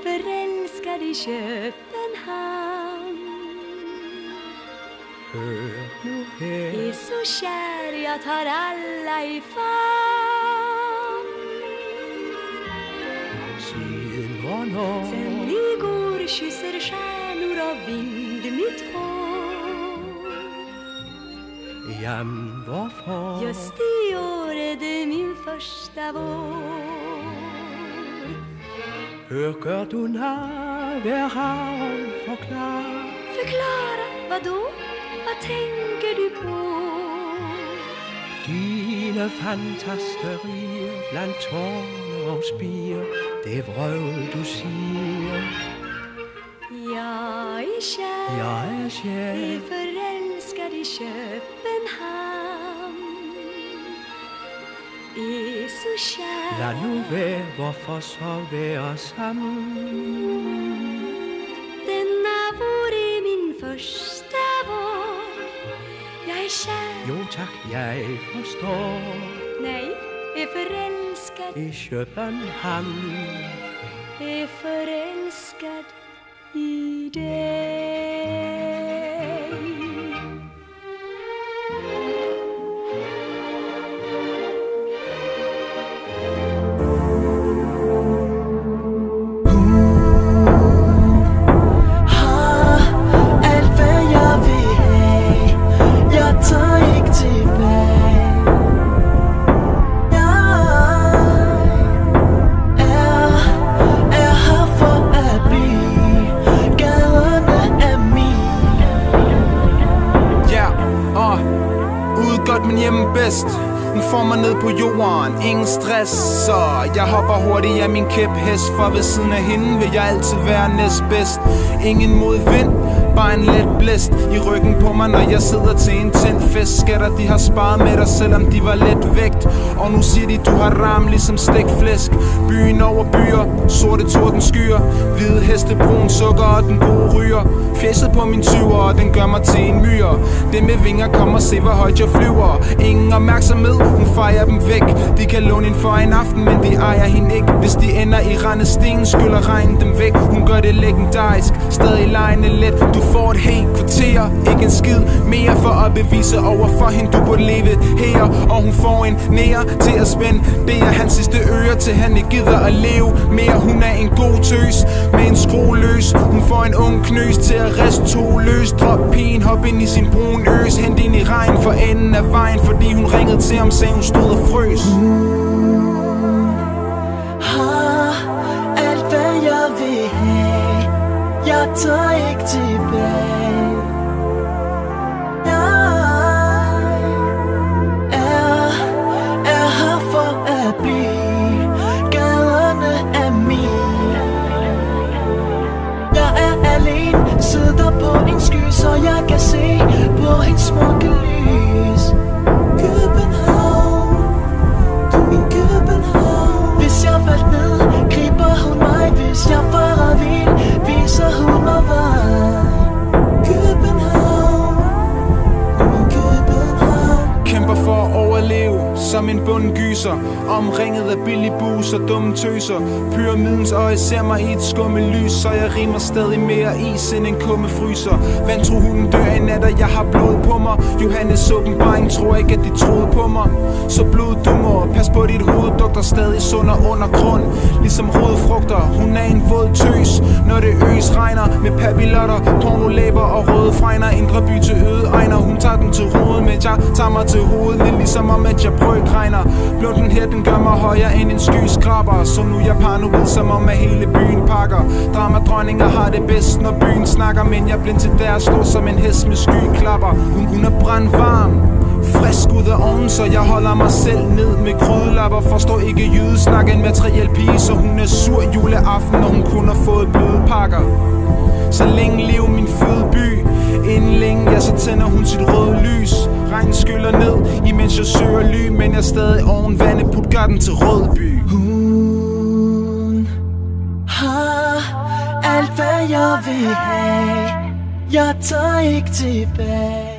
förälskad i Köpenhamn. Hør nu her. Är så kär, jag tar alla i famn. Silvernår. Sen igår kysser stjärnor av vind mitt hår. Jamen hvorfor? Just i år är det min första vår. Hør, gør du nar, vær rar, forklar. Förklara, vadå? Vad tänker du på? Dine fantasterier blandt tårne og spir, det vrøvl du siger. Jag är kär, Jeg er kær, är förälskad i Köpenhamn. Är så kär. lad nu være, hvorfor så være sammen? Denna vår är min första vår. Jag är kär. Jo tak, jeg forstår. Nej, är förälskad. I København. Är förälskad i dig. Men hjemme bedst. Hun får mig ned på jorden, ingen stress. Så jeg hopper hurtigt af min kæphest, for ved siden af hende vil jeg altid være næstbedst. Ingen modvind, bare en let blæst i ryggen på mig, når jeg sidder til en tændt fest. Skatter, de har sparet med dig, selvom de var let vægt. Og nu siger de, du har ram ligesom stegt flæsk. Byen over byer, sorte tordenskyer, hvide heste, brun sukker og den gode ryger. Fjeset på min 20'er, den gør mig til en myre. Den med vinger, kom og se hvor højt jeg flyver. Ingen opmærksomhed, hun fejrer dem væk. De kan låne ind for en aften, men de ejer hende ikke. Hvis de ender i rendesten, skyller regnen dem væk. Hun gør det legendarisk, stadig lejende let. Du får et helt kvarter, ikke en skid mere for at bevise over for hende, du burde leve her. Og hun får en nære til at spænde. Det er hans sidste øre, til han ikke gider at leve mere. Hun er en god tøs med en skrue løs. Hun får en ung knøs til at rest to løs. Drop pigen, hop ind i sin brun øs. Hent ind i regn for enden af vejen, fordi hun ringede til ham, sagde hun stod og frøs. Har alt hvad jeg vil have, jeg tager ikke tilbage. Jeg er her for at blive, gaderne er mine. Jeg er alene, sidder på en sky, så jeg kan se på en smukke lys. København, du min København. Hvis jeg faldt ned, griber hun mig. Hvis jeg farer vild, viser hun mig vej. København, du min København. Kæmper for at overleve som en bundgyser, omringet af billig bus og dumme tøser. Pyramidens øje ser mig i et skummelys, så jeg rimer stadig mere is end en kummefryser. Vantro hunden dør i nat, og jeg har blod på mig. Johannes åbenbaring tror ikke, at de troede på mig. Så blod du må, pas på dit hoved, dugter stadig sund og undergrund. Ligesom rodfrugter, hun er en våd tøs. Når det øs regner med papillotter, pornolæber og røde fregner. Indre by til øde egner, hun tager den til roden, men jeg tager mig til hovedet. Lidt ligesom om at jeg brødregner. Blunden her, den gør mig højere end en skyskraber. Så nu er jeg paranoid, som om at hele byen pakker. Dramadronninger har det bedst, når byen snakker. Men jeg blind til der står som en hest med skyklapper. Hun er brandvarm, frisk ud af ovnen, så jeg holder mig selv ned med krydelapper. Forstår ikke jydesnak, en materiel pige, så hun er sur juleaften, når hun kun har fået bløde pakker. Så længe lever min fødeby, inden længe, ja, så tænder hun sit røde lys. Regnen skyller ned, imens jeg søger ly, men jeg er stadig oven vande, Puttgarden til Rødby. Hun har alt hvad jeg vil have, jeg tager ikke tilbage.